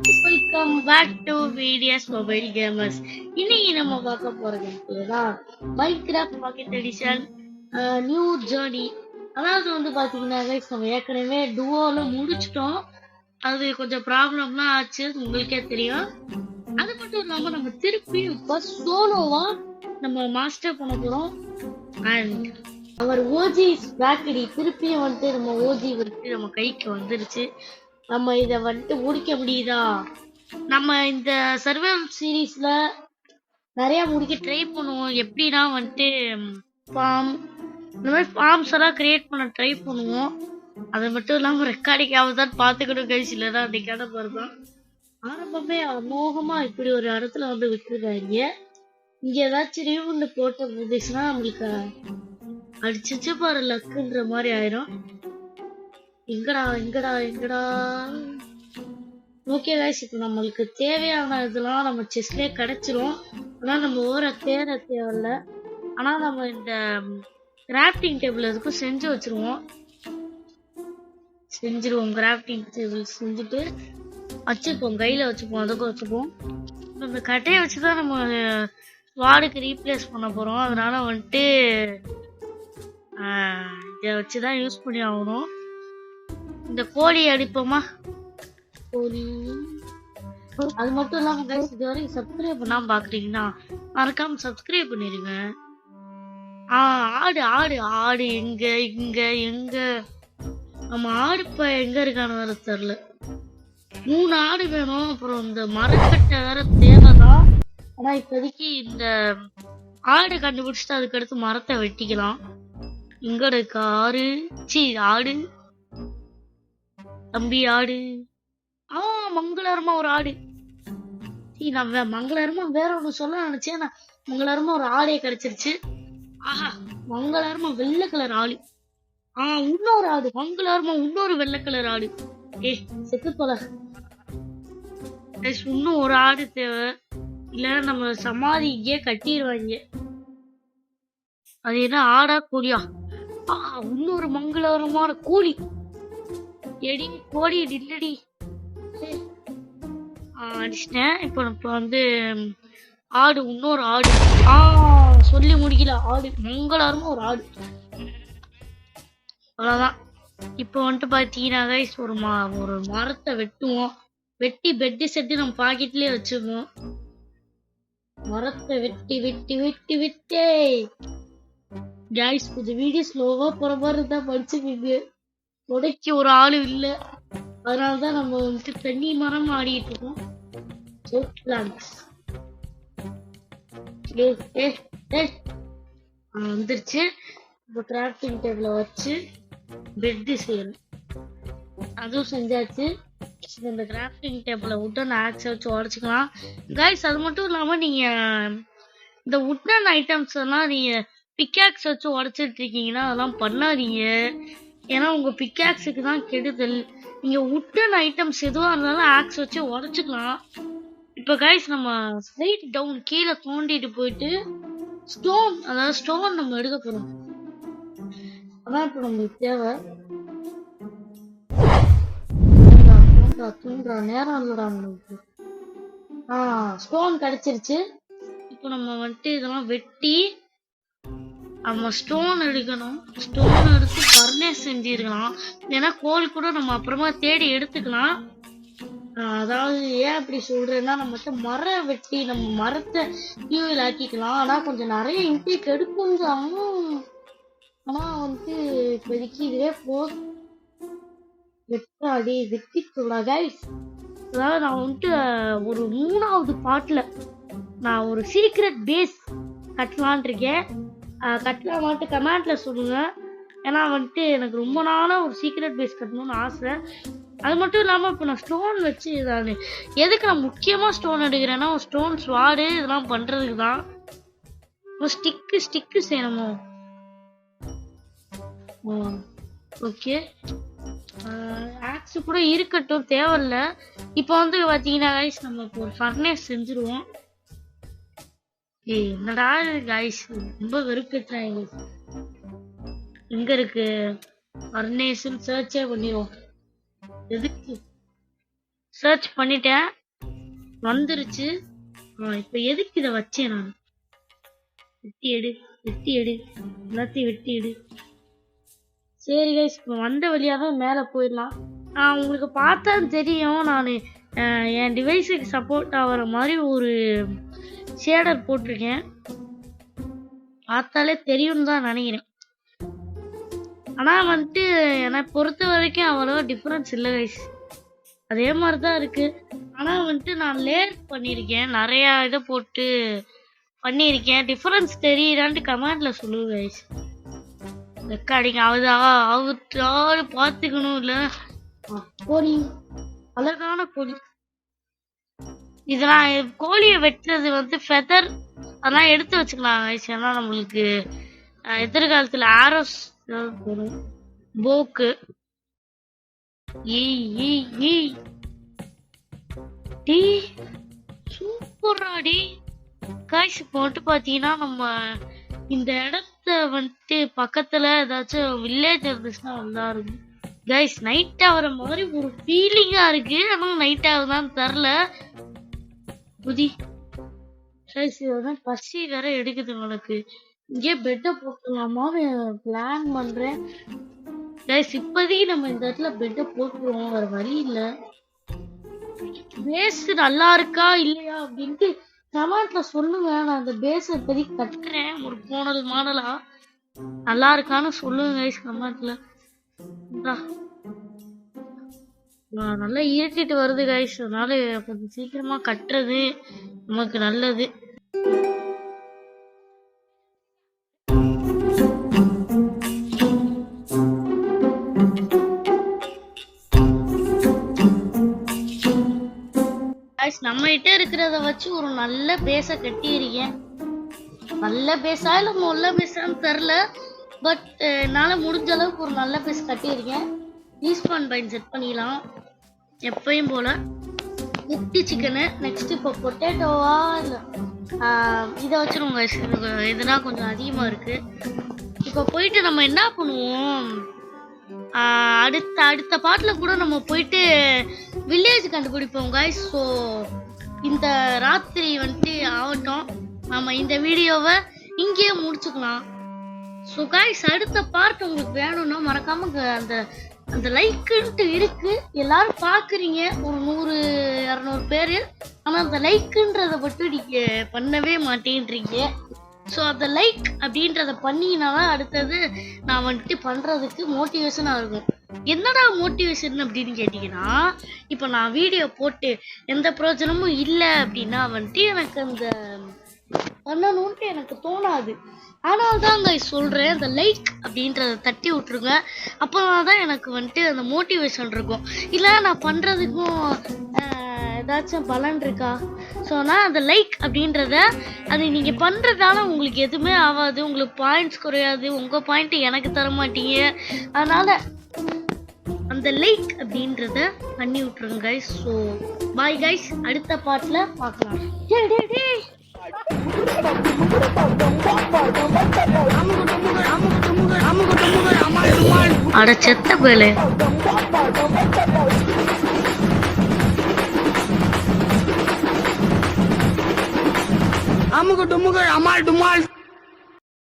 Welcome back to VDS mobile gamers. இன்னைக்கு நம்ம பார்க்க போறது தான் Minecraft pocket edition new journey. அதாவது வந்து பாத்தீங்கன்னா நம்ம ஏற்கனவே டுவோல முடிச்சிட்டோம். அது கொஞ்சம் ப்ராப்ளம்லாம் ஆச்சு, உங்களுக்கே தெரியும். அது மட்டும் இல்லாம நம்ம திருப்பி இப்ப சோலோவா நம்ம மாஸ்டர் பண்ண போறோம். அண்ட் அவர் ஓஜி பேக்கரி திருப்பியும் வந்துட்டு நம்ம ஓஜி வந்துட்டு நம்ம கைக்கு வந்துருச்சு. நம்ம இதை வந்துட்டு முடிக்க முடியுதா? நம்ம இந்த சர்வைவல் சீரீஸ்ல நிறைய முடிக்க ட்ரை பண்ணுவோம். எப்படின்னா வந்துட்டு ஃபார்ம் இந்த மாதிரி ஃபார்ம்ஸ் எல்லாம் கிரியேட் பண்ண ட்ரை பண்ணுவோம். அது மட்டும் இல்லாம ரெக்கார்டிங் ஆகுதான் பார்த்துக்கணும் கைஸ், இல்லைன்னா அன்னைக்கான போறதான். ஆரம்பமே அமோகமா இப்படி ஒரு இடத்துல வந்து விட்டுருக்காங்க. இங்க ஏதாச்சும் ரீவுண்டு போட்ட இருந்துச்சுன்னா நம்மளுக்கு அடிச்சிச்சு பாரு லக்குன்ற மாதிரி ஆயிரும். எங்கடா எங்கடா எங்கடா. ஓகே கைஸ், இப்போ நம்மளுக்கு தேவையான இதெல்லாம் நம்ம செஸ்ட்லேயே கிடைச்சிரும். ஆனால் நம்ம தேட தேவையில்ல. ஆனால் நம்ம இந்த கிராஃப்டிங் டேபிள் எதுக்கும் செஞ்சு வச்சிருவோம். கிராஃப்டிங் டேபிள் செஞ்சுட்டு வச்சுப்போம், கையில் வச்சுப்போம், அதுக்கும் வச்சுப்போம். இந்த கட்டையை வச்சு தான் நம்ம வார்டுக்கு ரீப்ளேஸ் பண்ண போகிறோம். அதனால வந்துட்டு இதை வச்சு தான் யூஸ் பண்ணி ஆகணும். இந்த கோழி அடிப்போமா, கோழி. அது மட்டும் இல்லாம கைஸ், இது வரைக்கும் சப்ஸ்கிரைப் பண்ணாம பாக்குறீங்கன்னா மறக்காம சப்ஸ்கிரைப் பண்ணிருங்க. ஆடு ஆடு ஆடு எங்க இங்க எங்க நம்ம ஆடு இப்ப எங்க இருக்கான்னு வேற தெரியல. 3 ஆடு வேணும். அப்புறம் இந்த மரக்கட்டை வேற தேவைதான். ஆனா இப்போதைக்கு இந்த ஆடு கண்டுபிடிச்சிட்டு அதுக்கடுத்து மரத்தை வெட்டிக்கலாம். இங்க இருக்கு ஆடு தம்பி ஆடு. மங்களகரமா ஒரு ஆடு. நம்ம மங்களகரமா வேற ஒண்ணு சொல்ல நினைச்சேன். மங்களகரமா ஒரு ஆடே கிடைச்சிருச்சு. ஆஹா, மங்களகரமா வெள்ளை கலர் ஆடு. இன்னொரு ஆடு மங்களகரமா, இன்னொரு வெள்ளை கலர் ஆடு. செத்து போல. இன்னும் ஒரு ஆடு தேவை, இல்ல நம்ம சமாதிக்கே கட்டிடுவாங்க. அது என்ன ஆடா கோழியா? இன்னொரு மங்களகரமான கோழி. எடி கோழி டில்லடி அடிச்சிட்டேன். இப்போ வந்து ஆடு, இன்னொரு ஆடு. சொல்லி முடிக்கல. ஆடு மங்களகரமா ஒரு ஆடு. அவ்வளவுதான். இப்போ வந்துட்டு பாத்தீங்கன்னா கைஸ், ஒரு மரத்தை வெட்டுவோம். வெட்டி பெட்டு செட்டு நம்ம பாக்கெட்லயே வச்சுக்குவோம். மரத்தை வெட்டி வெட்டி வெட்டி வெட்டே கைஸ், கொஞ்சம் வீடியோ ஸ்லோவா போற மாதிரி இருந்தா படிச்சுக்கிங்க. உடைக்கு ஒரு ஆளு இல்ல, அதனாலதான் நம்ம வந்துட்டு தண்ணி மரம் ஆடிட்டு இருக்கோம். வந்துருச்சு. இப்போ கிராஃப்டிங் டேபிள வச்சு பெட் செய்யணும். அதுவும் செஞ்சாச்சு. இந்த கிராஃப்டிங் டேபிள உட்டன் ஆக்ஸ் வச்சு உடச்சுக்கலாம் கைஸ். அது மட்டும் இல்லாம நீங்க இந்த உட்டன் ஐட்டம்ஸ் எல்லாம் நீங்க பிக்காக்ஸ் வச்சு உடைச்சிட்டு இருக்கீங்கன்னா அதெல்லாம் பண்ணாதீங்க. ஏன்னா உங்க பிக்காக்ஸுக்கு தான் கெடுதல். நீங்க உட்டன் ஐட்டம்ஸ் எதுவா இருந்தாலும் ஆக்ஸ் வச்சு உடைச்சுக்கலாம். இப்ப கைஸ் நம்ம ஸ்ட்ரைட் டவுன் கீழே தோண்டிட்டு போயிட்டு ஸ்டோன் நம்ம எடுக்க போறோம். அதான் இப்ப நம்மளுக்கு தேவை. தூண்டுற நேரம் இல்லடா நம்மளுக்கு. ஸ்டோன் கிடைச்சிருச்சு. இப்போ நம்ம வந்துட்டு இதெல்லாம் வெட்டி நம்ம ஸ்டோன் எடுக்கணும். ஸ்டோன் எடுத்து ஃபர்னேஸ் செஞ்சிருக்கலாம். ஏன்னா கோல் கூட நம்ம அப்புறமா தேடி எடுத்துக்கலாம். அதாவது ஏன் அப்படி சொல்றேன்னா, நம்ம மரம் வெட்டி நம்ம மரத்தை ஃபியூவல் ஆக்கிக்கலாம். ஆனா கொஞ்சம் நிறைய இன்டேக் எடுக்கும். ஆனா வந்துட்டு இப்போதைக்கு இதுவே போதும். வெட்டாடி வெட்டி சொல்லலாம் கைஸ். அதாவது நான் வந்துட்டு ஒரு 3வது பார்ட்ல நான் ஒரு சீக்ரெட் பேஸ் கட்டலான் இருக்கேன். கட்டலாமான்ட்டு கமெண்ட்ல சொல்லுங்க. ஏன்னா வந்துட்டு எனக்கு ரொம்ப நாளா ஒரு சீக்ரெட் பேஸ் கட்டணும்னு ஆசை. அது மட்டும் இல்லாம இப்போ நான் ஸ்டோன் வச்சு எதுக்கு நான் முக்கியமா ஸ்டோன் எடுக்கிறேன்னா, ஸ்டோன் ஸ்வாடு இதெல்லாம் பண்றதுக்கு தான். ஸ்டிக்கு செய்யணுமோ? ஓகே, ஆக்ஸ் கூட இருக்கட்டும், தேவையில்ல. இப்போ வந்து பாத்தீங்கன்னா கைஸ், நம்ம இப்போ ஒரு ஃபர்னேஸ் செஞ்சிருவோம். என்னடா கைஸ், ரொம்ப வெறுப்பேற்றுறாங்க. எங்க இருக்கு ஃபர்னேஸ்ன்னு சர்ச்சே பண்ணிடுவோம். எதுக்கு சர்ச் பண்ணிட்டேன், வந்துருச்சு. இப்ப எதுக்கு இதை வச்சேன் நான்? வெட்டி எடு, வெட்டி எடு, எல்லாத்தையும் வெட்டி எடு. சரி கைஸ், இப்போ வந்த வழியாக தான் மேலே போயிடலாம். உங்களுக்கு பார்த்தா தெரியும், நான் என் டிவைஸுக்கு சப்போர்ட் ஆகிற மாதிரி ஒரு ஷேடர் போட்டிருக்கேன். பார்த்தாலே தெரியும்னு தான் நினைக்கிறேன். ஆனால் வந்துட்டு என்னை பொறுத்த வரைக்கும் அவ்வளோவா டிஃப்ரென்ஸ் இல்லை கைஸ், அதே மாதிரி தான் இருக்குது. ஆனால் வந்துட்டு நான் லேயர் பண்ணியிருக்கேன், நிறையா இதை போட்டு பண்ணியிருக்கேன். டிஃப்ரென்ஸ் தெரியுதான்ட்டு கமெண்டில் சொல்லுங்க கைஸ். ரெக்கார்டிங் அவரு பார்த்துக்கணும். இல்லை கோழி, அழகான கோழி. இதெல்லாம் கோழியை வெட்டுறது வந்து ஃபெதர் அதெல்லாம் எடுத்து வச்சுக்கலாம் கைஸ். ஏன்னா நம்மளுக்கு எதிர்காலத்தில் ஆரோஸ் போடும், போக்கு. சூப்பராடி கைஸ். இப்போ வந்துட்டு பார்த்தீங்கன்னா நம்ம இந்த இடத்த வந்துட்டு பக்கத்துல ஏதாச்சும் வில்லேஜ் இருந்துச்சுன்னா நல்லா இருக்கும் கைஸ். நைட் ஆகிற மாதிரி ஒரு ஃபீலிங்கா இருக்கு, ஆனால் நைட் ஆகுதான்னு தெரில. புதி கைஸ், இதெல்லாம் பசி வேற எடுக்குது எனக்கு. இங்கே பெட்டை போட்டுடலாமா பிளான் பண்றேன் கைஸ். இப்போதைக்கு நம்ம இந்த இடத்துல பெட்டை போட்டுருவோம், வேற வழி இல்லை. பேஸ் நல்லா இருக்கா இல்லையா அப்படின்ட்டு கமெண்ட்ல சொல்லுங்க. நான் அந்த பேஸ் இப்போதைக்கு கட்டுறேன், ஒரு மாடலா நல்லா இருக்கான்னு சொல்லுங்க கைஸ் கமெண்ட்ல. நல்லா இருட்டிட்டு வருது கைஸ், அதனால கொஞ்சம் சீக்கிரமா கட்டுறது நமக்கு நல்லது. நம்ம கிட்ட இருக்கிறத வச்சு ஒரு நல்ல பேஸ கட்டியிருக்கேன். நல்ல பேஸா இல்ல நல்ல பேஸான்னு தெரில, பட் என்னால முடிஞ்ச அளவுக்கு ஒரு நல்ல பேஸ் கட்டியிருக்கேன். ரீஸ்பான் பைன் செட் பண்ணிக்கலாம் எப்பயும் போல. குட்டி சிக்கனு நெக்ஸ்ட். இப்போ பொட்டேட்டோவா இல்லை இதை வச்சிருவோங்க. இதுனா கொஞ்சம் அதிகமா இருக்கு. இப்போ போயிட்டு நம்ம என்ன பண்ணுவோம், அடுத்த பாட்டுல கூட நம்ம போயிட்டு வில்லேஜ் கண்டுபிடிப்போம் கைஸ். ஸோ இந்த ராத்திரி வந்துட்டு ஆகட்டும், நம்ம இந்த வீடியோவை இங்கேயே முடிச்சுக்கலாம். ஸோ கைஸ், அடுத்த பார்ட் உங்களுக்கு வேணும்னா மறக்காம அந்த லைக்குன்ட்டு இருக்கு, எல்லாரும் பாக்குறீங்க ஒரு 100-200 பேரு. ஆனா அந்த லைக்குன்றத மட்டும் நீங்க பண்ணவே மாட்டேன்றீங்க. ஸோ அந்த லைக் அப்படின்றத பண்ணினாதான் அடுத்தது நான் வந்துட்டு பண்றதுக்கு மோட்டிவேஷனாக இருக்கும். என்னடா மோட்டிவேஷன் அப்படின்னு கேட்டீங்கன்னா, இப்போ நான் வீடியோ போட்டு எந்த பிரயோஜனமும் இல்லை அப்படின்னா வந்துட்டு எனக்கு அந்த பண்ணணும்ட்டு எனக்கு தோணாது. ஆனால் தாங்க சொல்கிறேன், அந்த லைக் அப்படின்றத தட்டி விட்ருங்க. அப்போதான் எனக்கு வந்துட்டு அந்த மோட்டிவேஷன் இருக்கும். இல்லை நான் பண்ணுறதுக்கும் ஏதாச்சும் பலன் இருக்கா? ஸோ நான் அந்த லைக் அப்படின்றத அது நீங்கள் பண்ணுறதால உங்களுக்கு எதுவுமே ஆகாது, உங்களுக்கு பாயிண்ட்ஸ் குறையாது, உங்கள் பாயிண்ட்டு எனக்கு தர மாட்டீங்க. அதனால் அந்த லைக் அப்படின்றத பண்ணி விட்ருங்க கைஸ். ஸோ பாய் கைஸ், அடுத்த பாட்டில் பார்க்கலாம். அட செத்த பேலே. அமுகு டுமுகு அமால் டுமால்.